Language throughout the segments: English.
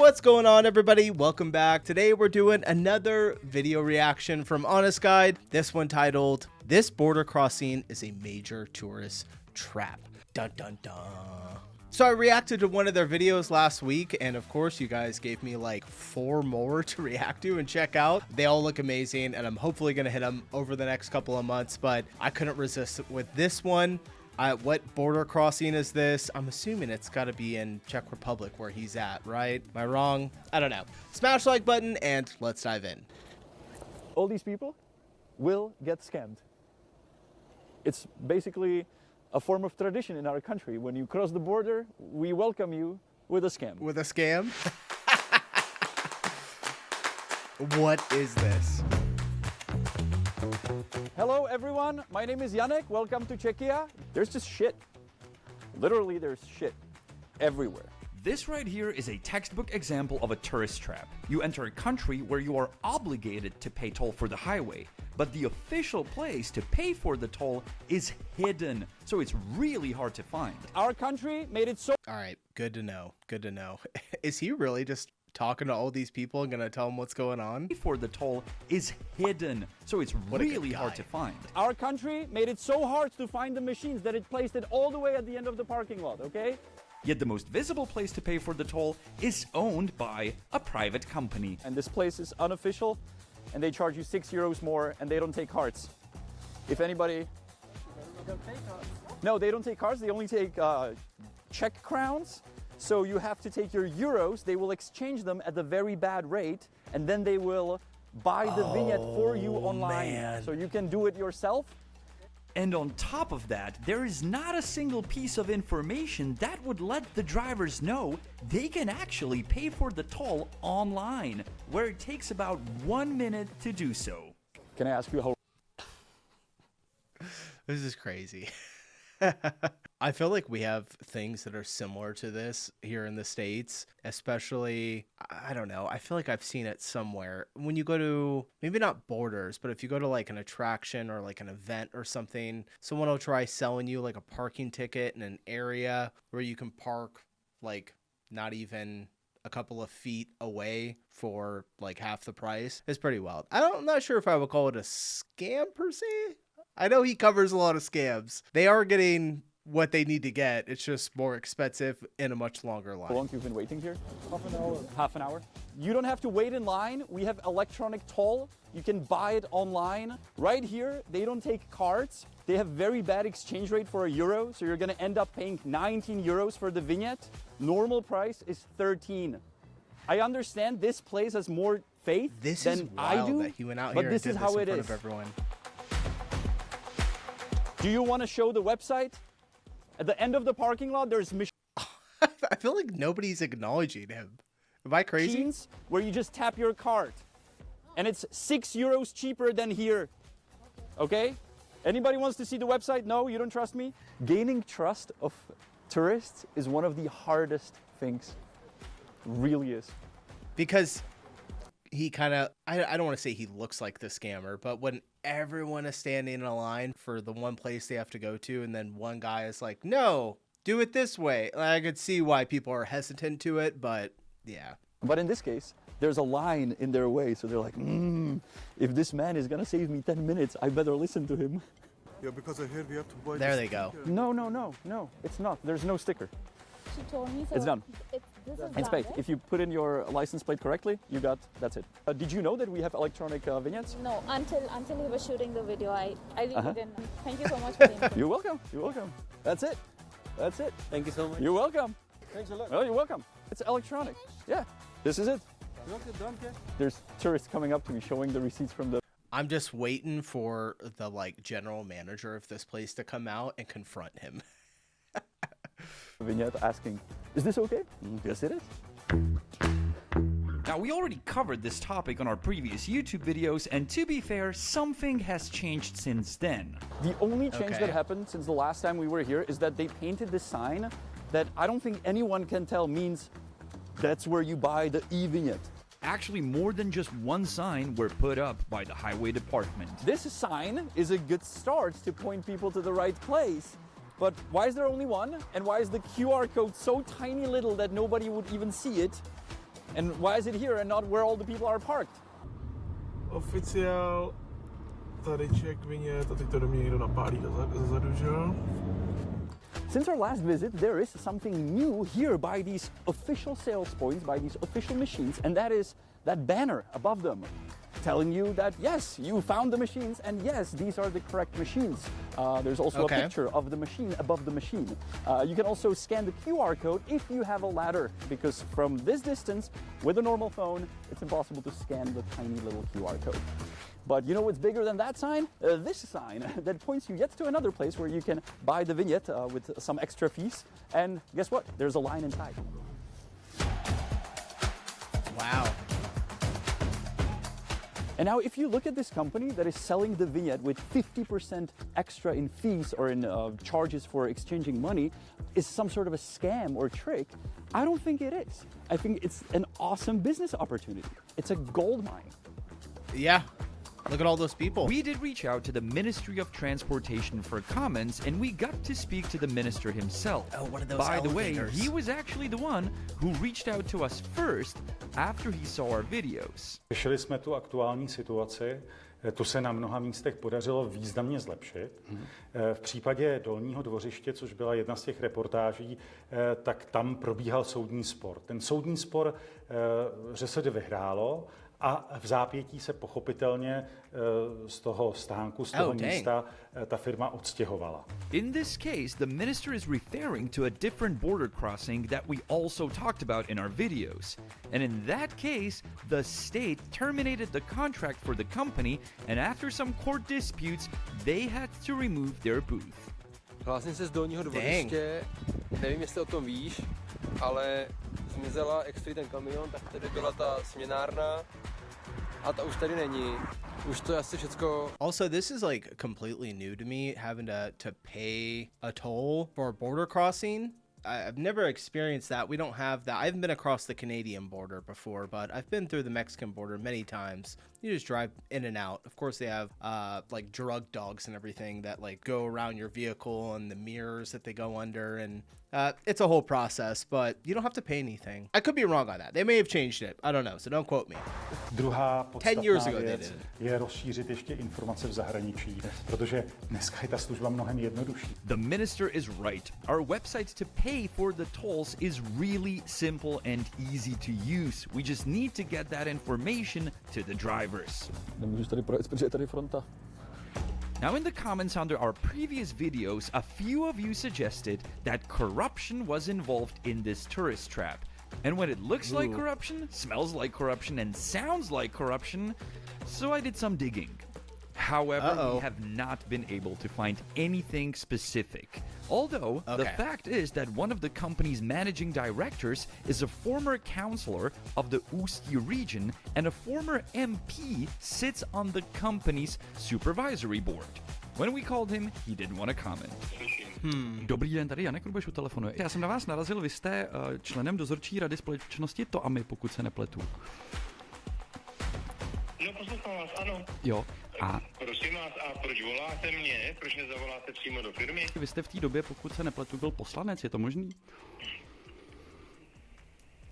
What's going on, everybody? Welcome back. Today we're doing another video reaction from Honest Guide. This one titled, "This border crossing is a major tourist trap." Dun dun dun. So I reacted to one of their videos last week, and of course you guys gave me like 4 more to react to and check out. They all look amazing, and I'm hopefully gonna hit them over the next couple of months, but I couldn't resist with this one. What border crossing is this? I'm assuming it's got to be in Czech Republic where he's at, right? Am I wrong? I don't know. Smash the like button and let's dive in. All these people will get scammed. It's basically a form of tradition in our country. When you cross the border, we welcome you with a scam. With a scam? What is this? Hello everyone, my name is Janek, welcome to Czechia. There's just shit. Literally there's shit everywhere. This right here is a textbook example of a tourist trap. You enter a country where you are obligated to pay toll for the highway, but the official place to pay for the toll is hidden, so it's really hard to find. Our country made it so... All right, good to know, good to know. Is he really just talking to all these people and gonna tell them what's going on? For the toll is hidden, so it's really hard to find. Our country made it so hard to find the machines that it placed it all the way at the end of the parking lot, okay? Yet the most visible place to pay for the toll is owned by a private company. And this place is Unofficial, and they charge you €6 more, and they don't take cards. If anybody... No, they don't take cards, they only take Czech crowns. So you have to take your euros, they will exchange them at a very bad rate, and then they will buy the vignette for you online. Man. So you can do it yourself. And on top of that, there is not a single piece of information that would let the drivers know they can actually pay for the toll online, where it takes about 1 minute to do so. Can I ask you how... This is crazy. I feel like we have things that are similar to this here in the States, especially, I don't know, I feel like I've seen it somewhere. When you go to, maybe not borders, but if you go to like an attraction or like an event or something, someone will try selling you like a parking ticket in an area where you can park like not even a couple of feet away for like half the price. It's pretty wild. I'm not sure if I would call it a scam per se. I know he covers a lot of scams. They are getting what they need to get. It's just more expensive in a much longer line. How long you've been waiting here? Half an hour. Half an hour. You don't have to wait in line. We have electronic toll. You can buy it online. Right here, they don't take cards. They have very bad exchange rate for a euro, so you're gonna end up paying 19 euros for the vignette. Normal price is 13. I understand this place has more faith than I do, that he went out but here this and is did how this it in is. front of everyone. Do you want to show the website? At the end of the parking lot, there's I feel like nobody's acknowledging him. Am I crazy? machines where you just tap your card. And it's €6 cheaper than here. Okay? Anybody wants to see the website? No, you don't trust me? Gaining trust of tourists is one of the hardest things. Really is. Because he kind of, I don't want to say he looks like the scammer, but when everyone is standing in a line for the one place they have to go to, and then one guy is like, no, do it this way. I could see why people are hesitant to it, but yeah. But in this case, there's a line in their way, so they're like, if this man is gonna save me 10 minutes, I better listen to him. Yeah, because I heard we have to buy. There they go. No, it's not. There's no sticker. She told me so. It's done. This is It's paid. If you put in your license plate correctly, you got, that's it. Did you know that we have electronic vignettes? No, until he was shooting the video, I really didn't. Thank you so much for the info. You're welcome. You're welcome. That's it. That's it. Thank you so much. You're welcome. Thanks a lot. Oh, you're welcome. It's electronic. Yeah, this is it. There's tourists coming up to me showing the receipts from the... I'm just waiting for the like general manager of this place to come out and confront him. vignette asking, is this okay? Yes, it is. Now, we already covered this topic on our previous YouTube videos, and to be fair, something has changed since then. The only change Okay. that happened since the last time we were here is that they painted this sign that I don't think anyone can tell means that's where you buy the e-vignette. Actually, more than just one sign were put up by the highway department. This sign is a good start to point people to the right place. But why is there only one? And why is the QR code so tiny little that nobody would even see it? And why is it here and not where all the people are parked? Oficiál, tady check vignette a teď to do mě někdo napálí zezadu, že jo? Since our last visit, there is something new here by these official sales points, by these official machines, and that is that banner above them, telling you that yes, you found the machines, and yes, these are the correct machines. There's also a picture of the machine above the machine. You can also scan the QR code if you have a ladder, because from this distance, with a normal phone, it's impossible to scan the tiny little QR code. But you know what's bigger than that sign? This sign that points you yet to another place where you can buy the vignette with some extra fees. And guess what? There's a line inside. Wow. And now if you look at this company that is selling the vignette with 50% extra in fees or in charges for exchanging money is some sort of a scam or trick, I don't think it is. I think it's an awesome business opportunity. It's a gold mine. Yeah. Look at all those people. We did reach out to the Ministry of Transportation for comments, and we got to speak to the minister himself. Oh, one of those By the way, elevators. he was actually the one who reached out to us first after he saw our videos. Řešili jsme tu aktuální situaci, tu se na mnoha místech podařilo významně zlepšit. V případě Dolního Dvořiště, což byla jedna z těch reportáží, tak tam probíhal soudní spor. Ten soudní spor ŘSD vyhrálo a v zápětí se pochopitelně z toho stánku, z toho místa ta firma odstěhovala. In this case, the minister is referring to a different border crossing that we also talked about in our videos. And in that case, the state terminated the contract for the company, and after some court disputes, they had to remove their booth. Hlásím se z Dolního Dvoriště, nevím, jestli o tom víš, ale zmizela ten kamion, tak tady byla ta směnárna a ta už tady není. Už to je asi všecko. Also, this is like completely new to me, having to pay a toll for a border crossing. I've never experienced that. We don't have that. I haven't been across the Canadian border before, but I've been through the Mexican border many times. You just drive in and out. Of course, they have like drug dogs and everything that like go around your vehicle and the mirrors that they go under, and it's a whole process, but you don't have to pay anything. I could be wrong on that. They may have changed it. I don't know, so don't quote me. Druhá 10 podstatná years ago věc je rozšířit ještě informace v zahraničí, protože dneska je ta služba mnohem jednodušší. The minister is right. Our website to pay for the tolls is really simple and easy to use. We just need to get that information to the drivers. Nemůžu tady projet, protože je tady fronta. Now in the comments under our previous videos, a few of you suggested that corruption was involved in this tourist trap. And when it looks like corruption, smells like corruption, and sounds like corruption, so I did some digging. However, we have not been able to find anything specific. Although, the fact is that one of the company's managing directors is a former councillor of the Ústí region, and a former MP sits on the company's supervisory board. When we called him, he didn't want to comment. Dobrý den, tady Janek Rubeš u telefonu. Já jsem na vás narazil, vy jste členem dozorčí rady společnosti To a my, pokud se nepletu. No, poslouchám vás, ano. Jo. A Prosím vás, a proč voláte mě? Proč nezavoláte přímo do firmy? vy jste v té době, pokud se nepletu, byl poslanec, je to možný?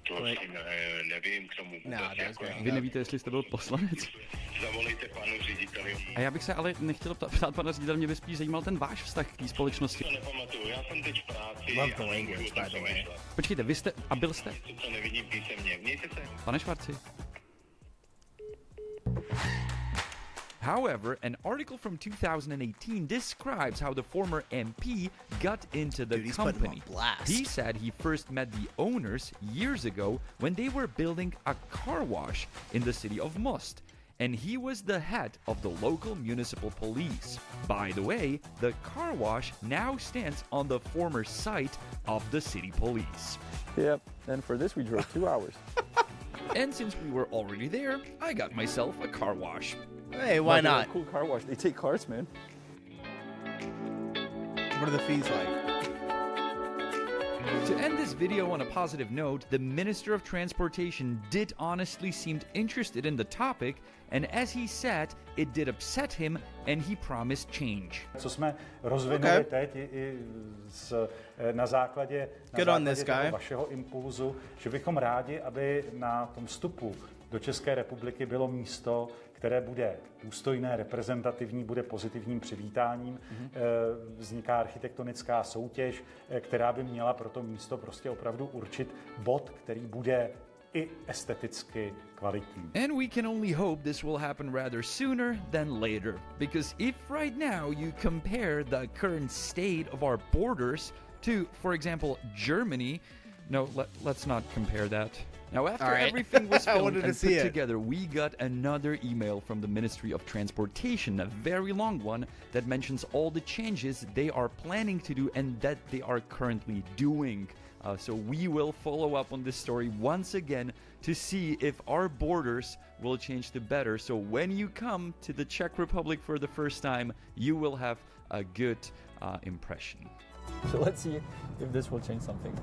To nevím k tomu vůbec. Vy nevíte, jestli jste byl poslanec? Zavolejte panu řediteli. A já bych se ale nechtěl ptát pana ředitele, mě by spíš zajímal ten váš vztah k té společnosti. To nepamatuju, já jsem teď v práci. Love the language, by the way. Počkejte, vy jste a byl jste? To nevidím písemně. Mějte se. Pane Švarci. However, an article from 2018 describes how the former MP got into the Dude, he's putting him company. on blast. He said he first met the owners years ago when they were building a car wash in the city of Most, and he was the head of the local municipal police. By the way, the car wash now stands on the former site of the city police. Yep, and for this we drove 2 hours. And since we were already there, I got myself a car wash. Hey, why They're a not? Cool car wash. They take cars, man. What are the fees like? To end this video on a positive note, the Minister of Transportation did honestly seem interested in the topic, and as he said, it did upset him and he promised change. Co jsme rozvinuli teď i na základě toho vašeho impulzu, že bychom rádi, aby na tom vstupu do České republiky bylo místo, které bude důstojné, reprezentativní, bude pozitivním přivítáním. Vzniká architektonická soutěž, která by měla pro to místo prostě opravdu určit bod, který bude i esteticky kvalitní. And we can only hope this will happen rather sooner than later. Because if right now you compare the current state of our borders to, for example, Germany, no, let's not compare that. Now, after everything was filmed and put together, we got another email from the Ministry of Transportation, a very long one, that mentions all the changes they are planning to do and that they are currently doing. So we will follow up on this story once again to see if our borders will change to better. So when you come to the Czech Republic for the first time, you will have a good impression. So let's see if this will change something.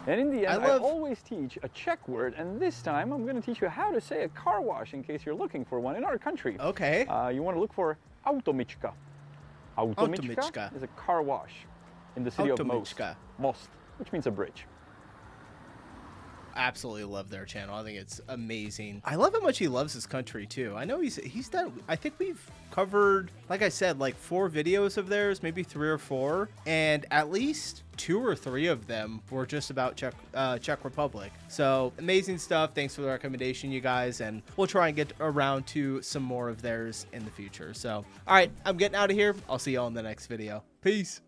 And in the end, I always teach a Czech word, and this time I'm going to teach you how to say a car wash in case you're looking for one in our country. Okay. You want to look for automička. Automička is a car wash in the city of Most, which means a bridge. Absolutely love their channel. I think it's amazing. I love how much he loves his country too. I know he's done, I think we've covered, like I said, like 4 videos of theirs, maybe 3 or 4, and at least 2 or 3 of them were just about Czech Republic. So amazing stuff. Thanks for the recommendation, you guys, and we'll try and get around to some more of theirs in the future. So all right, I'm getting out of here. I'll see you all in the next video. Peace.